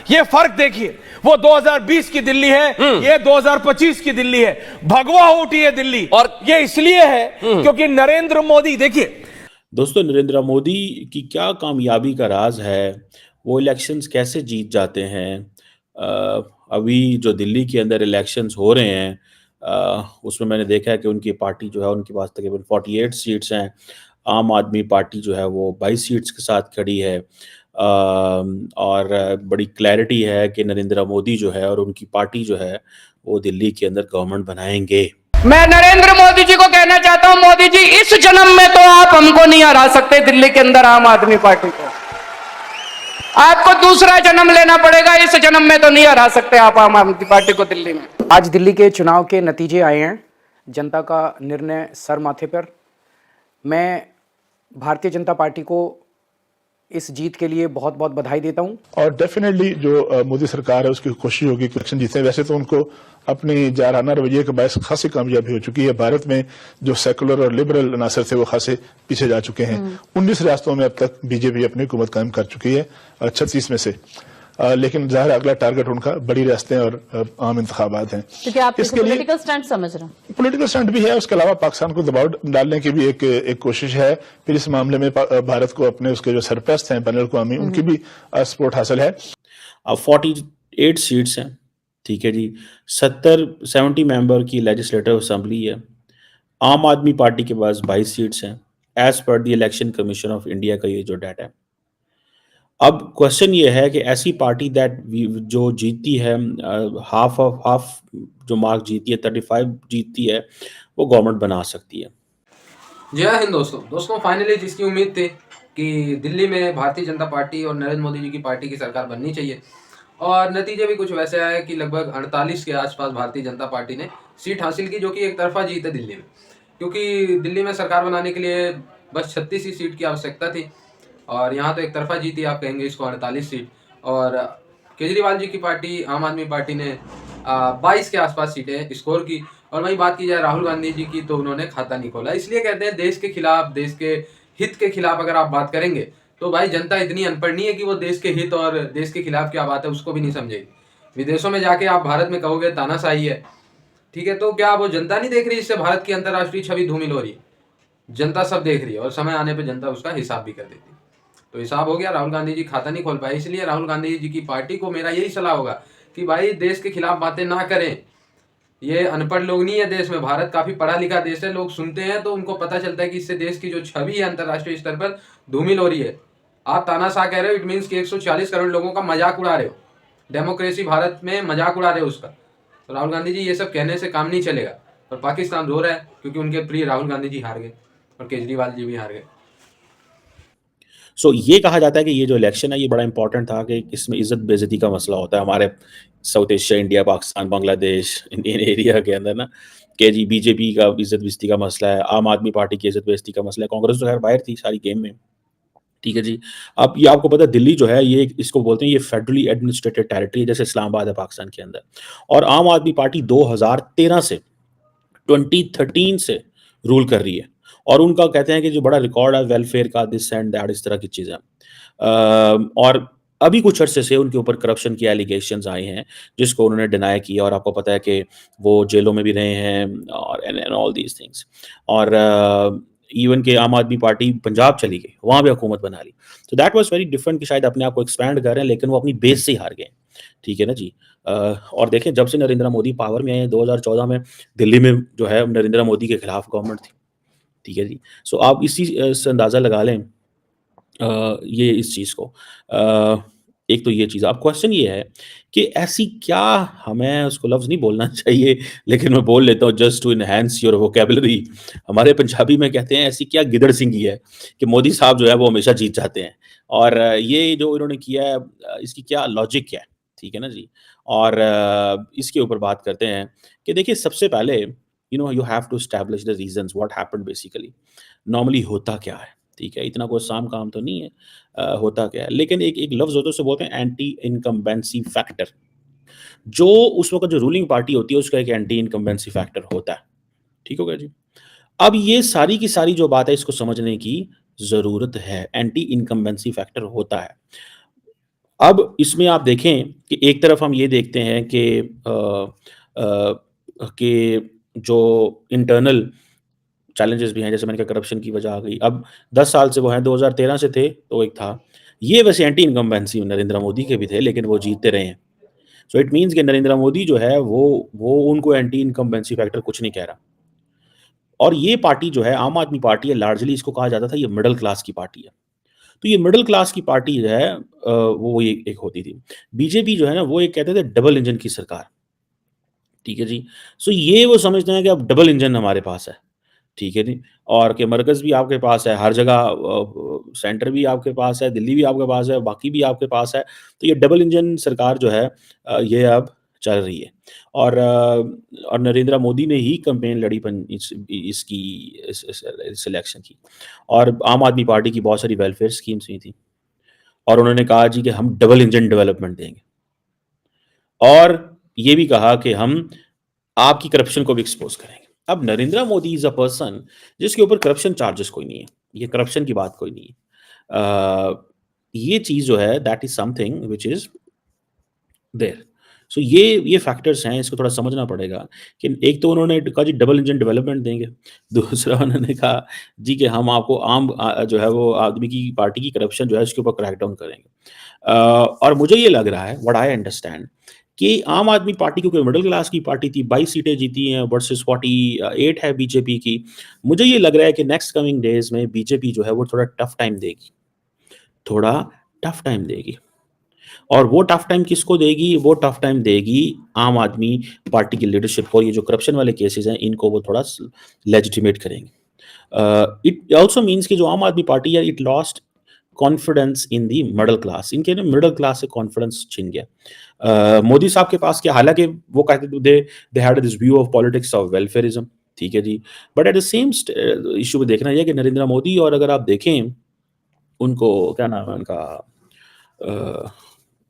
ये फर्क देखिए, वो 2020 की दिल्ली है, ये 2025 की दिल्ली है। भगवा हो उठी है दिल्ली, और ये इसलिए है क्योंकि नरेंद्र मोदी, देखिए दोस्तों, नरेंद्र मोदी की क्या कामयाबी का राज है, वो इलेक्शंस कैसे जीत जाते हैं। अभी जो दिल्ली के अंदर इलेक्शंस हो रहे हैं, उसमें मैंने देखा है कि उनकी पार्टी जो है, उनके पास तकरीबन 48 सीट्स हैं। आम आदमी पार्टी जो है वो 22 सीट्स के साथ खड़ी है। और बड़ी क्लैरिटी है कि नरेंद्र मोदी जो है और उनकी पार्टी जो है वो दिल्ली के अंदर गवर्नमेंट बनाएंगे। मैं नरेंद्र मोदी जी को कहना चाहता हूं, मोदी जी इस जन्म में तो आप हमको नहीं हरा सकते दिल्ली के अंदर, आम आदमी पार्टी को। आपको दूसरा जन्म लेना पड़ेगा, इस जन्म में तो नहीं हरा सकते आप आम आदमी पार्टी को दिल्ली में। आज दिल्ली के चुनाव के नतीजे आए हैं, जनता का निर्णय सर माथे पर। मैं भारतीय जनता पार्टी को इस जीत के लिए बहुत बहुत बधाई देता हूं। और डेफिनेटली जो मोदी सरकार है उसकी कोशिश होगी कि इलेक्शन जीते। वैसे तो उनको अपनी जारहाना रवैये के बायस खासी कामयाबी हो चुकी है। भारत में जो सेकुलर और लिबरल अनासर थे वो खासे पीछे जा चुके हैं। 19 रियासतों में अब तक बीजेपी अपनी हुकूमत कायम कर चुकी है, 36 में से। लेकिन जाहिर अगला टारगेट उनका बड़ी रियासतें और आम इंतखाबात हैं। क्योंकि आप इसके पॉलिटिकल स्टंट समझ रहे हैं। पॉलिटिकल स्टंट भी है, उसके अलावा पाकिस्तान को दबाव डालने की भी एक कोशिश है। फिर इस मामले में भारत को अपने उसके जो सरप्रस्त हैं बैनुल अक़वामी, उनकी भी सपोर्ट हासिल है। अब 48 सीट्स हैं, ठीक है जी। 70 मेंबर की लेजिस्लेटिव असेंबली है। आम आदमी पार्टी के पास 22 सीट्स हैं as per the election commission of India का ये जो डाटा है। अब क्वेश्चन ये है कि ऐसी पार्टी जो जीतती है, हाफ जो मार्क जीती है, 35 जीतती है, वो गवर्नमेंट बना सकती है। जय हिंद दोस्तों, फाइनली जिसकी उम्मीद थी कि दिल्ली में भारतीय जनता पार्टी और नरेंद्र मोदी जी की पार्टी की सरकार बननी चाहिए, और नतीजे भी कुछ वैसे आए कि लगभग 48 के आसपास भारतीय जनता पार्टी ने सीट हासिल की, जो कि एक तरफा जीत है दिल्ली में। क्योंकि दिल्ली में सरकार बनाने के लिए बस 36 ही सीट की आवश्यकता थी, और यहाँ तो एक तरफा जीती, आप कहेंगे इसको 48 सीट। और केजरीवाल जी की पार्टी आम आदमी पार्टी ने 22 के आसपास सीटें स्कोर की। और वहीं बात की जाए राहुल गांधी जी की, तो उन्होंने खाता नहीं खोला। इसलिए कहते हैं देश के खिलाफ, देश के हित के खिलाफ अगर आप बात करेंगे तो भाई जनता इतनी अनपढ़ नहीं है कि वो देश के हित और देश के खिलाफ क्या बात है उसको भी नहीं समझेगी। विदेशों में जाके आप भारत में कहोगे तानाशाही है, ठीक है, तो क्या वो जनता नहीं देख रही? इससे भारत की अंतर्राष्ट्रीय छवि धूमिल हो रही है। जनता सब देख रही है, और समय आने पर जनता उसका हिसाब भी कर देती है। तो हिसाब हो गया, राहुल गांधी जी खाता नहीं खोल पाए। इसलिए राहुल गांधी जी की पार्टी को मेरा यही सलाह होगा कि भाई देश के खिलाफ बातें ना करें। ये अनपढ़ लोग नहीं है देश में, भारत काफी पढ़ा लिखा देश है। लोग सुनते हैं तो उनको पता चलता है कि इससे देश की जो छवि है अंतर्राष्ट्रीय स्तर पर धूमिल हो रही है। आप तानाशाह कह रहे हो, इट मीन्स कि 140 करोड़ लोगों का मजाक उड़ा रहे हो, डेमोक्रेसी भारत में मजाक उड़ा रहे हो उसका। तो राहुल गांधी जी ये सब कहने से काम नहीं चलेगा। और पाकिस्तान रो रहा है क्योंकि उनके प्रिय राहुल गांधी जी हार गए और केजरीवाल जी भी हार गए। ये कहा जाता है कि ये जो इलेक्शन है ये बड़ा इंपॉर्टेंट था कि इसमें इज्जत बेइज्जती का मसला होता है हमारे south Asia, India, Pakistan, Bangladesh, Indian area के अंदर ना, कि जी बीजेपी का इज्जत बेइज्जती का मसला है, आम आदमी पार्टी की इज्जत बेइज्जती का मसला है। कांग्रेस तो खैर बाहर थी सारी गेम में, ठीक है जी। अब ये आपको पता है दिल्ली जो है ये इसको बोलते हैं ये फेडरली एडमिनिस्ट्रेटेड टेरिटरी है, जैसे इस्लामाबाद है पाकिस्तान के अंदर। और आम आदमी पार्टी 2013 से 2013 से रूल कर रही है, और उनका कहते हैं कि जो बड़ा रिकॉर्ड है वेलफेयर का, दिस एंड दैट, इस तरह की चीज़ें। और अभी कुछ अरसे से उनके ऊपर करप्शन की एलिगेशंस आए हैं जिसको उन्होंने डिनाई किया, और आपको पता है कि वो जेलों में भी रहे हैं और एंड ऑल दीज थिंग्स। और इवन के आम आदमी पार्टी पंजाब चली गई, वहाँ भी हुकूमत बना ली। तो दैट वाज वेरी डिफरेंट कि शायद अपने आप को एक्सपैंड कर रहे हैं, लेकिन वो अपनी बेस से ही हार गए, ठीक है ना जी। और देखें जब से नरेंद्र मोदी पावर में आए हैं 2014 में, दिल्ली में जो है नरेंद्र मोदी के खिलाफ गवर्नमेंट थी, ठीक है जी। सो आप इसी से अंदाज़ा लगा लें ये इस चीज़ को। एक तो ये चीज़। अब क्वेश्चन ये है कि ऐसी क्या, हमें उसको लफ्ज़ नहीं बोलना चाहिए लेकिन मैं बोल लेता हूँ just to enhance your vocabulary. हमारे पंजाबी में कहते हैं ऐसी क्या गिदड़ सिंगी है कि मोदी साहब जो है वो हमेशा जीत जाते हैं। और ये जो इन्होंने किया है इसकी क्या लॉजिक क्या है, ठीक है ना जी। और इसके ऊपर बात करते हैं कि देखिए सबसे पहले you have to establish the reasons what happened basically. Normally होता क्या है, ठीक है, इतना कोई आसान काम तो नहीं है। होता क्या है, लेकिन एक एक लफ्ज़ होता है उसे बोलते हैं एंटी इनकम्बेंसी फैक्टर। जो उस वक़्त जो रूलिंग पार्टी होती है उसका एक एंटी इनकम्बेंसी फैक्टर होता है, ठीक हो गया जी। अब ये सारी की सारी जो बात है इसको समझने की ज़रूरत है। एंटी इनकम्बेंसी फैक्टर होता है। अब इसमें आप देखें कि एक तरफ हम ये देखते हैं कि जो इंटरनल चैलेंजेस भी हैं, जैसे मैंने कहा करप्शन की वजह आ गई। अब 10 साल से वो हैं, 2013 से थे तो एक था। ये वैसे एंटी इनकम्बेंसी नरेंद्र मोदी के भी थे, लेकिन वो जीतते रहे हैं। सो इट मीन्स कि नरेंद्र मोदी जो है वो उनको एंटी इनकम्बेंसी फैक्टर कुछ नहीं कह रहा। और ये पार्टी जो है आम आदमी पार्टी है, लार्जली इसको कहा जाता था ये मिडल क्लास की पार्टी है। तो ये मिडल क्लास की पार्टी जो है वो ये एक होती थी। बीजेपी जो है ना वो एक कहते थे डबल इंजन की सरकार, ठीक है जी। सो ये वो समझते हैं कि अब डबल इंजन हमारे पास है, ठीक है जी। और कि मरकज़ भी आपके पास है, हर जगह सेंटर भी आपके पास है, दिल्ली भी आपके पास है, बाकी भी आपके पास है। तो ये डबल इंजन सरकार जो है ये अब चल रही है। और नरेंद्र मोदी ने ही कैंपेन लड़ी इस इलेक्शन की। और आम आदमी पार्टी की बहुत सारी वेलफेयर स्कीम्स हुई थी और उन्होंने कहा जी कि हम डबल इंजन डेवलपमेंट देंगे। और ये भी कहा कि हम आपकी करप्शन को भी एक्सपोज करेंगे। अब Narendra Modi is a person जिसके ऊपर करप्शन चार्जेस कोई नहीं है, ये करप्शन की बात कोई नहीं है। ये चीज़ जो है that is something which is there. So ये फैक्टर्स हैं, इसको थोड़ा समझना पड़ेगा कि एक तो उन्होंने कहा जी डबल इंजन डेवलपमेंट देंगे, दूसरा उन्होंने कहा जी कि हम आपको जो है वो आदमी की पार्टी की करप्शन जो है उसके ऊपर क्रैकडाउन करेंगे। और मुझे ये लग रहा है व्हाट आई अंडरस्टैंड कि आम आदमी पार्टी क्योंकि मिडिल क्लास की पार्टी थी, 22 सीटें जीती हैं वर्सेस 48 है बीजेपी की। मुझे ये लग रहा है कि नेक्स्ट कमिंग डेज में बीजेपी जो है वो थोड़ा टफ टाइम देगी, थोड़ा टफ टाइम देगी। और वो टफ टाइम किसको देगी? वो टफ टाइम देगी आम आदमी पार्टी की लीडरशिप को। ये जो करप्शन वाले केसेस हैं इनको वो थोड़ा लेजिटिमेट करेंगे। इट ऑल्सो मीन्स कि जो आम आदमी पार्टी है it lost confidence in the middle class, इनके ना मिडिल क्लास से कॉन्फिडेंस छिन गया। मोदी साहब के पास क्या, हालांकि वो कहते थे they had this view of politics of welfarism, ठीक है जी। But at the same issue में देखना यह कि नरेंद्र मोदी और अगर आप देखें उनको क्या नाम है उनका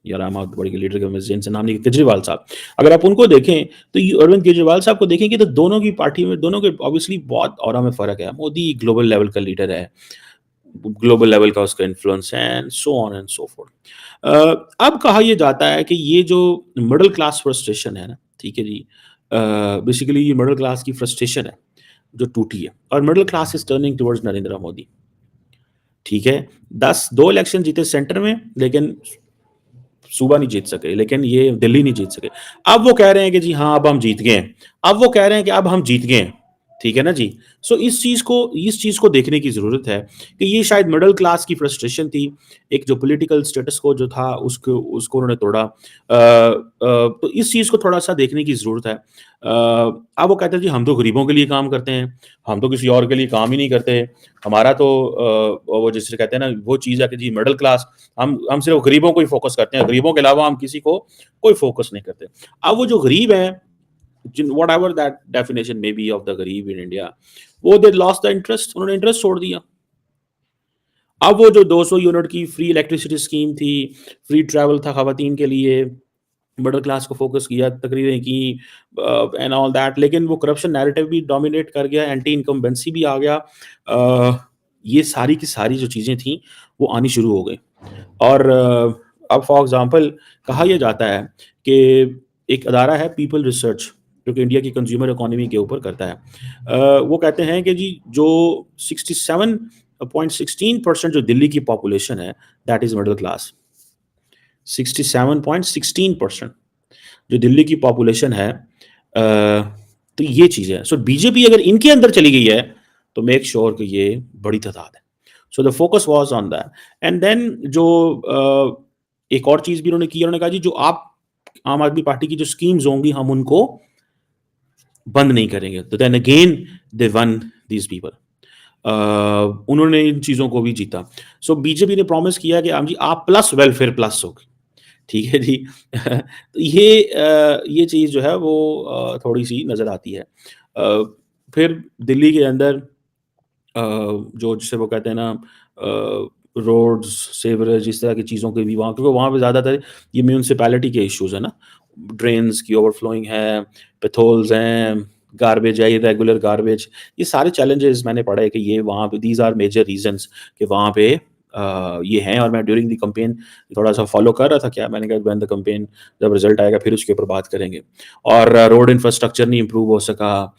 यार आम आदमी पार्टी के लीडर के जिनसे नाम नहीं, केजरीवाल साहब, अगर आप उनको देखें तो अरविंद केजरीवाल साहब को देखेंगे तो दोनों की पार्टी में दोनों के ऑब्वियसली बहुत ऑरा में फ़र्क है। मोदी ग्लोबल लेवल का लीडर है, ग्लोबल लेवल का उसका इन्फ्लुएंस है and so on and so fourth. अब कहा यह जाता है कि ये जो मिडिल क्लास फ्रस्ट्रेशन है ना, ठीक है जी, बेसिकली ये मिडिल क्लास की फ्रस्ट्रेशन है जो टूटी है और middle class is turning towards Narendra Modi, ठीक है। 2 इलेक्शन जीते सेंटर में, लेकिन सूबा नहीं जीत सके, लेकिन ये दिल्ली नहीं जीत सके। अब वो कह रहे हैं कि जी हाँ अब हम जीत गए हैं, अब वो कह रहे हैं कि अब हम जीत गए हैं, ठीक है ना जी। सो इस चीज़ को देखने की ज़रूरत है कि ये शायद मिडिल क्लास की फ्रस्ट्रेशन थी, एक जो पॉलिटिकल स्टेटस को जो था उसको उन्होंने तोड़ा। तो इस चीज़ को थोड़ा सा देखने की ज़रूरत है। अब वो कहते हैं जी हम तो गरीबों के लिए काम करते हैं, हम तो किसी और के लिए काम ही नहीं करते, हमारा तो वो जिसे कहते हैं ना वो चीज़ है कि जी मिडिल क्लास, हम सिर्फ गरीबों को ही फोकस करते हैं, गरीबों के अलावा हम किसी को कोई फोकस नहीं करते। अब वो जो गरीब हैं, whatever that definition may be of the गरीब in India, वो they lost the interest, उन्होंने इंटरेस्ट छोड़ दिया। अब वो जो 200 यूनिट की फ्री इलेक्ट्रिसिटी स्कीम थी, फ्री ट्रैवल था खवातीन के लिए, मिडिल क्लास को फोकस किया, तकरीरें की एंड ऑल दैट, लेकिन वो करप्शन नैरेटिव भी डोमिनेट कर गया, एंटी इनकम्बेंसी भी आ गया। ये सारी की सारी जो चीज़ें थी वो आनी शुरू हो गई। और अब फॉर एग्जांपल कहा यह जाता है कि एक अदारा है पीपल रिसर्च जो कि इंडिया की कंज्यूमर इकोनॉमी के ऊपर करता है। वो कहते हैं कि जी जो 67.16% जो दिल्ली की पॉपुलेशन है दैट इज मिडिल क्लास। 67.16% जो दिल्ली की पॉपुलेशन है, तो ये चीज़ है। सो बीजेपी अगर इनके अंदर चली गई है तो मेक श्योर कि ये बड़ी तादाद है। So the focus was on that. And then जो एक और चीज़ भी उन्होंने की, उन्होंने कहा जी जो आप आम आदमी पार्टी की जो स्कीम्स होंगी हम उनको बंद नहीं करेंगे। तो then again they won these people. उन्होंने इन चीज़ों को भी जीता। सो बीजेपी ने प्रॉमिस किया कि जी आप प्लस वेलफेयर प्लस होगी, ठीक है जी। तो ये चीज़ जो है वो थोड़ी सी नज़र आती है। फिर दिल्ली के अंदर जो जिसे वो कहते हैं ना रोड्स, सेवरेज, इस तरह की चीज़ों के भी वहाँ, क्योंकि वहाँ पे ज़्यादातर ये म्यूनसिपैलिटी के इश्यूज़ है ना, ड्रेन्स की ओवरफ्लोइंग है, पेथोल्स हैं, गार्बेज है, इरेगुलर गार्बेज, ये सारे चैलेंजेस मैंने पढ़े कि ये वहाँ पे दीज आर मेजर रीजंस कि वहाँ पे ये हैं, और मैं ड्यूरिंग द कैंपेन थोड़ा सा फॉलो कर रहा था क्या, मैंने कहा व्हेन द कैंपेन जब रिजल्ट आएगा फिर उसके ऊपर बात करेंगे। और रोड इंफ्रास्ट्रक्चर नहीं इंप्रूव हो सका,